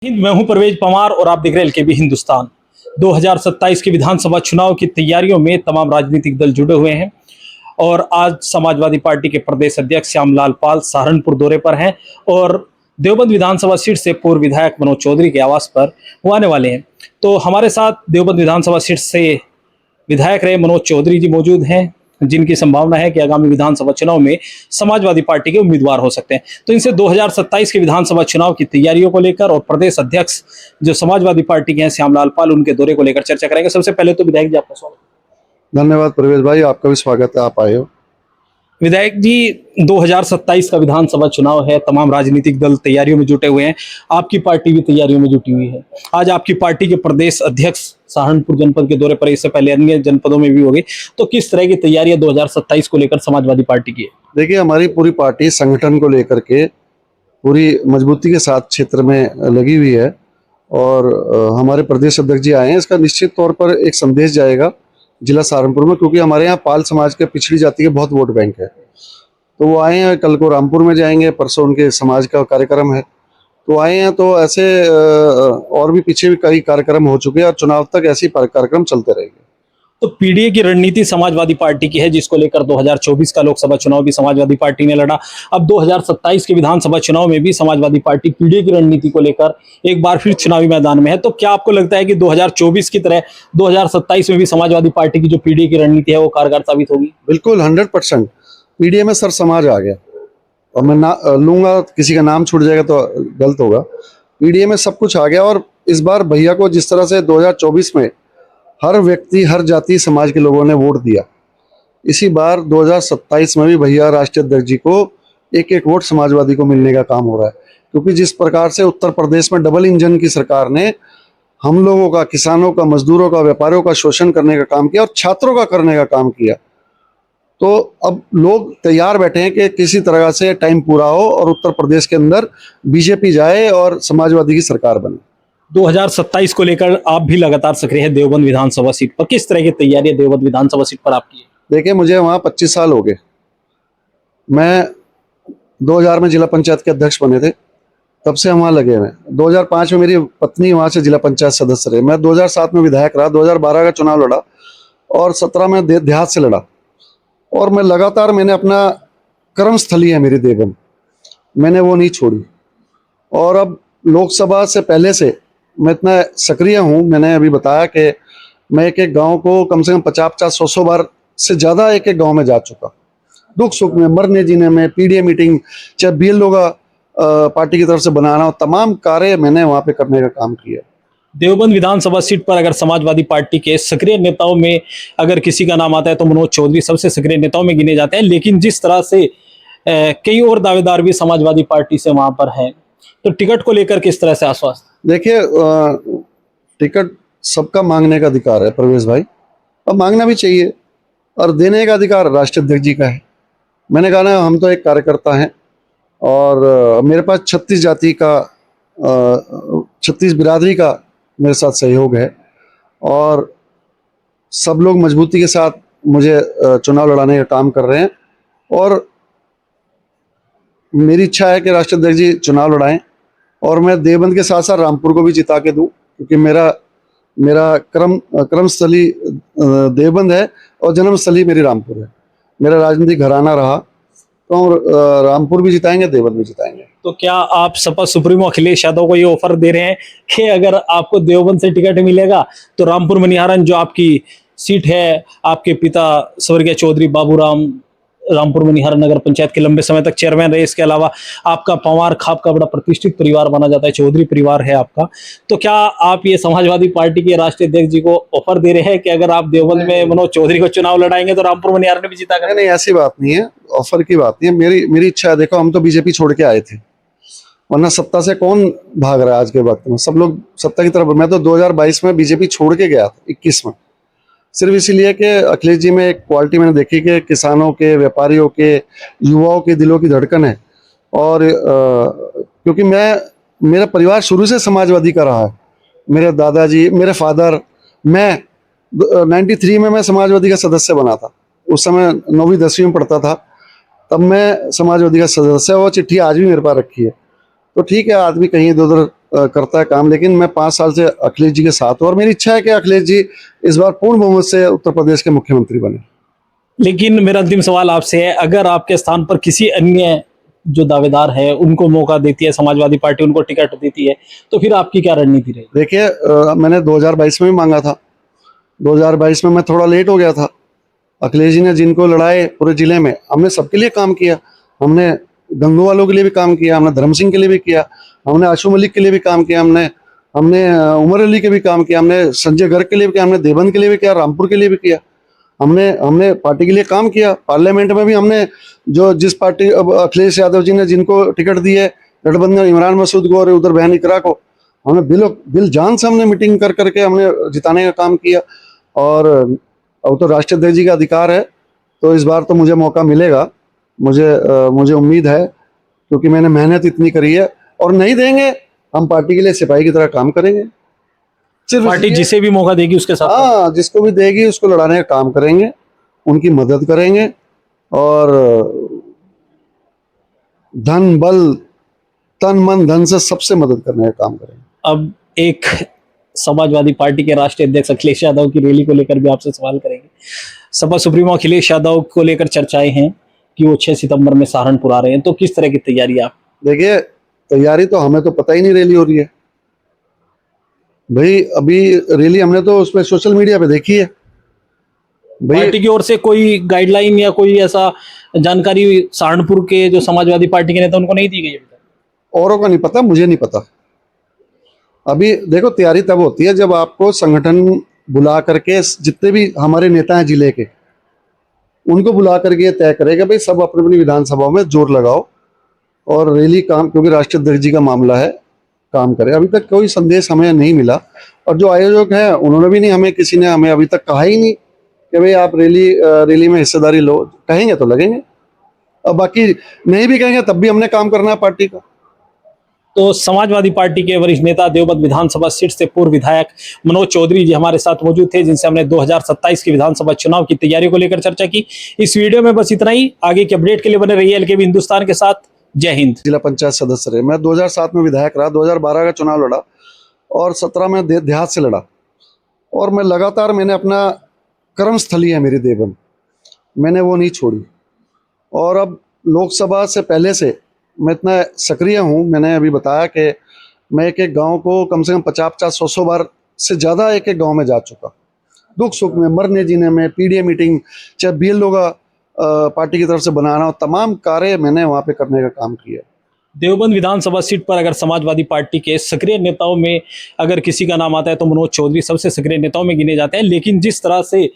मैं हूं परवेज पवार और आप देख रहे हैं एलकेबी हिंदुस्तान। 2027 के विधानसभा चुनाव की तैयारियों में तमाम राजनीतिक दल जुड़े हुए हैं और आज समाजवादी पार्टी के प्रदेश अध्यक्ष श्यामलाल पाल सहारनपुर दौरे पर हैं और देवबंद विधानसभा सीट से पूर्व विधायक मनोज चौधरी के आवास पर वो आने वाले हैं। तो हमारे साथ देवबंद विधानसभा सीट से विधायक रहे मनोज चौधरी जी मौजूद हैं, जिनकी संभावना है कि आगामी विधानसभा चुनाव में समाजवादी पार्टी के उम्मीदवार हो सकते हैं। तो इनसे 2027 के विधानसभा चुनाव की तैयारियों को लेकर और प्रदेश अध्यक्ष जो समाजवादी पार्टी के हैं श्यामलाल पाल, उनके दौरे को लेकर चर्चा करेंगे। सबसे पहले तो विधायक जी आपका स्वागत। धन्यवाद प्रवेश भाई, आपका भी स्वागत है, आप आए हो। विधायक जी, 2027 का विधानसभा चुनाव है, तमाम राजनीतिक दल तैयारियों में जुटे हुए हैं, आपकी पार्टी भी तैयारियों में जुटी हुई है। आज आपकी पार्टी के प्रदेश अध्यक्ष सहारनपुर जनपद के दौरे पर, इससे पहले अन्य जनपदों में भी होगी, तो किस तरह की तैयारियां 2027 को लेकर समाजवादी पार्टी की है? देखिए, हमारी पूरी पार्टी संगठन को लेकर के पूरी मजबूती के साथ क्षेत्र में लगी हुई है और हमारे प्रदेश अध्यक्ष जी आए हैं। इसका निश्चित तौर पर एक संदेश जाएगा जिला सहारनपुर में, क्योंकि हमारे यहाँ पाल समाज के पिछड़ी जाति के बहुत वोट बैंक है। तो वो आए हैं, कल को रामपुर में जाएंगे, परसों उनके समाज का कार्यक्रम है, तो आए हैं। तो ऐसे और भी पीछे भी कई कार्यक्रम हो चुके हैं और चुनाव तक ऐसे कार्यक्रम चलते रहेंगे। तो पीडीए की रणनीति समाजवादी पार्टी की है, जिसको लेकर 2024 का लोकसभा चुनाव भी समाजवादी पार्टी ने लड़ा। अब 2027 के विधानसभा चुनाव में भी समाजवादी पार्टी पीडीए की रणनीति को लेकर एक बार फिर चुनावी मैदान में है। तो क्या आपको लगता है कि 2024 की तरह 2027 में भी समाजवादी पार्टी की जो पीडीए की रणनीति है वो कारगर साबित होगी? बिल्कुल 100%। पीडीए में सर समाज आ गया, और मैं ना लूंगा, किसी का नाम छूट जाएगा तो गलत होगा। पीडीए में सब कुछ आ गया और इस बार भैया को जिस तरह से 2024 में हर व्यक्ति, हर जाति समाज के लोगों ने वोट दिया, इसी बार 2027 में भी भैया राष्ट्रीय अध्यक्ष जी को एक एक वोट समाजवादी को मिलने का काम हो रहा है। क्योंकि जिस प्रकार से उत्तर प्रदेश में डबल इंजन की सरकार ने हम लोगों का, किसानों का, मजदूरों का, व्यापारियों का शोषण करने का काम किया और छात्रों का करने का काम किया, तो अब लोग तैयार बैठे हैं कि किसी तरह से टाइम पूरा हो और उत्तर प्रदेश के अंदर बीजेपी जाए और समाजवादी की सरकार बने। 2027 को लेकर आप भी लगातार सक्रिय है देवबंद विधानसभा सीट पर, किस तरह की तैयारी है देवबंद विधानसभा सीट पर आपकी? देखिए, मुझे वहाँ 25 साल हो गए। मैं 2000 में जिला पंचायत के अध्यक्ष बने थे, तब से हम वहाँ लगे हुए हैं। 2005 में मेरी पत्नी वहाँ से जिला पंचायत सदस्य रहे। मैं 2007 में विधायक रहा, 2012 का चुनाव लड़ा और 17 में देहात से लड़ा। और मैं लगातार, मैंने अपना कर्मस्थली है मेरी देवबंद, मैंने वो नहीं छोड़ी। और अब लोकसभा से पहले से मैं इतना सक्रिय हूँ, मैंने अभी बताया कि मैं एक एक गांव को कम से कम 50-50, 100 बार से ज़्यादा एक एक गांव में जा चुका, दुख सुख में, मरने जीने में, पीडीए मीटिंग, चाहे बीएलओ का पार्टी की तरफ से बनाना हो, तमाम कार्य मैंने वहाँ पे करने का काम किया। देवबंद विधानसभा सीट पर अगर समाजवादी पार्टी के सक्रिय नेताओं में अगर किसी का नाम आता है तो मनोज चौधरी सबसे सक्रिय नेताओं में गिने जाते हैं। लेकिन जिस तरह से कई और दावेदार भी समाजवादी पार्टी से वहां पर हैं, तो टिकट को लेकर किस तरह से आश्वस्त? देखिए, टिकट सबका मांगने का अधिकार है प्रवेश भाई, और मांगना भी चाहिए, और देने का अधिकार राष्ट्रीय अध्यक्ष जी का है। मैंने कहा ना, हम तो एक कार्यकर्ता हैं और मेरे पास 36 जाति का, 36 बिरादरी का मेरे साथ सहयोग है और सब लोग मजबूती के साथ मुझे चुनाव लड़ाने का काम कर रहे हैं। और मेरी इच्छा है कि राष्ट्रीय अध्यक्ष जी चुनाव लड़ाएं और मैं देवबंद के साथ साथ रामपुर को भी जिता के दूं, क्योंकि मेरा क्रमस्थली देवबंद है और जन्मस्थली मेरी रामपुर है। मेरा राजनीतिक घराना रहा, तो रामपुर भी जिताएंगे, देवबंद भी जिताएंगे। तो क्या आप सपा सुप्रीमो अखिलेश यादव को ये ऑफर दे रहे हैं कि अगर आपको देवबंद से टिकट मिलेगा तो रामपुर मनिहारन जो आपकी सीट है, आपके पिता स्वर्गीय चौधरी बाबूराम रामपुर मनिहारन नगर पंचायत के लंबे समय तक चेयरमैन रहे, इसके अलावा आपका पवार खाप का बड़ा प्रतिष्ठित परिवार माना जाता है, चौधरी परिवार है आपका, तो क्या आप ये समाजवादी पार्टी के राष्ट्रीय अध्यक्ष जी को ऑफर दे रहे हैं कि अगर आप देवबंद में मनोज चौधरी को चुनाव लड़ाएंगे तो रामपुर मनिहारन भी जीता करेंगे? नहीं, ऐसी बात नहीं है, ऑफर की बात नहीं है। मेरी इच्छा है, देखो हम तो बीजेपी छोड़ के आए थे, वरना सत्ता से कौन भाग रहा है आज के वक्त में, सब लोग सत्ता की तरफ। मैं तो 2022 में बीजेपी छोड़ के गया था, 21 में, सिर्फ इसीलिए कि अखिलेश जी में एक क्वालिटी मैंने देखी कि किसानों के, व्यापारियों के, युवाओं के दिलों की धड़कन है। और क्योंकि मेरा परिवार शुरू से समाजवादी का रहा है, मेरे दादाजी, मेरे फादर, मैं 93 में मैं समाजवादी का सदस्य बना था, उस समय 9वीं 10वीं में पढ़ता था, तब मैं समाजवादी का सदस्य, वो चिट्ठी आज भी मेरे पास रखी है। तो ठीक है, आदमी कहीं इधर उधर करता है काम, लेकिन मैं 5 साल से अखिलेश जी के साथ हूँ और मेरी इच्छा है कि अखिलेश जी इस बार पूर्ण बहुमत से उत्तर प्रदेश के मुख्यमंत्री बने। लेकिन मेरा अंतिम सवाल आपसे है, अगर आपके स्थान पर किसी अन्य जो दावेदार है उनको मौका देती है समाजवादी पार्टी, उनको टिकट देती है, तो फिर आपकी क्या रणनीति रहेगी? देखिए, मैंने 2022 में भी मांगा था। 2022 में मैं थोड़ा लेट हो गया था। अखिलेश जी ने जिनको लड़ाए पूरे जिले में, हमने सबके लिए काम किया। हमने गंगू वालों के लिए भी काम किया, हमने धर्म सिंह के लिए भी किया, हमने आशू मलिक के लिए भी काम किया, हमने हमने उमर अली के भी काम किया, हमने संजय गर्ग के लिए भी किया, हमने देवबंद के लिए भी किया, रामपुर के लिए भी किया। हमने हमने पार्टी के लिए काम किया। पार्लियामेंट में भी हमने जो जिस पार्टी, अब अखिलेश यादव जी ने जिनको टिकट दी है, गठबंधन इमरान मसूद को और उधर बहन इकरा को, हमने दिल जान से हमने मीटिंग कर करके हमने जिताने का काम किया। और अब तो राष्ट्रीय अध्यक्ष जी का अधिकार है, तो इस बार तो मुझे मौका मिलेगा। मुझे उम्मीद है, क्योंकि मैंने मेहनत इतनी करी है। और नहीं देंगे, हम पार्टी के लिए सिपाही की तरह काम करेंगे। सिर्फ पार्टी इसलिए- जिसे भी मौका देगी उसके साथ? हाँ, जिसको भी देगी उसको लड़ाने का काम करेंगे, उनकी मदद करेंगे और धन बल तन मन धन से सबसे मदद करने का काम करेंगे। अब एक समाजवादी पार्टी के राष्ट्रीय अध्यक्ष अखिलेश यादव की रैली को लेकर भी आपसे सवाल करेंगे। सपा सुप्रीमो अखिलेश यादव को लेकर चर्चाएं हैं कि वो 6 सितंबर में सहारनपुर आ रहे हैं, तो किस तरह की तैयारी आप? देखिए, तैयारी तो हमें तो पता ही नहीं रैली हो रही है भाई। अभी रैली हमने तो उसमें सोशल मीडिया पे देखी है भाई। पार्टी की ओर से कोई गाइडलाइन या कोई ऐसा जानकारी सहारनपुर के जो समाजवादी पार्टी के नेता उनको नहीं दी गई अभी तक? औरों का नहीं पता, मुझे नहीं पता। अभी देखो, तैयारी तब होती है जब आपको संगठन बुला करके, जितने भी हमारे नेता हैं जिले के, उनको बुला करके ये तय करेगा भाई सब अपनी अपनी विधानसभाओं में जोर लगाओ और रैली काम, क्योंकि राष्ट्रीय अध्यक्ष जी का मामला है, काम करे। अभी तक कोई संदेश हमें नहीं मिला और जो आयोजक है उन्होंने भी नहीं, हमें किसी ने हमें अभी तक कहा ही नहीं कि भाई आप रैली में हिस्सेदारी लो। कहेंगे तो लगेंगे, और बाकी नहीं भी कहेंगे तब भी हमने काम करना है पार्टी का। तो समाजवादी पार्टी के वरिष्ठ नेता देवबंद विधानसभा सीट से पूर्व विधायक मनोज चौधरी जी हमारे साथ मौजूद थे, जिनसे हमने 2027 की विधानसभा चुनाव की तैयारियों को लेकर चर्चा की। इस वीडियो में बस इतना ही। आगे के अपडेट के लिए बने रहिए एलकेबी हिंदुस्तान के साथ। जय हिंद। जिला पंचायत सदस्य रहे, मैं 2007 में विधायक रहा, 2012 का चुनाव लड़ा और 17 में देहात से लड़ा। और मैं लगातार, मैंने अपना कर्मस्थली है मेरी देवबंद, मैंने वो नहीं छोड़ी। और अब लोकसभा से पहले से मैं इतना सक्रिय हूँ, मैंने अभी बताया कि मैं एक एक गांव को कम से कम 50-50, 100 बार से ज़्यादा एक एक गांव में जा चुका। दुख सुख में, मरने जीने में, पीडीए मीटिंग, चाहे बीएलओ का पार्टी की तरफ से बनाना हो, तमाम कार्य मैंने वहाँ पे करने का काम किया। देवबंद विधानसभा सीट पर अगर समाजवादी पार्टी के सक्रिय नेताओं में अगर किसी का नाम आता है तो मनोज चौधरी सबसे सक्रिय नेताओं में गिने जाते हैं। लेकिन जिस तरह से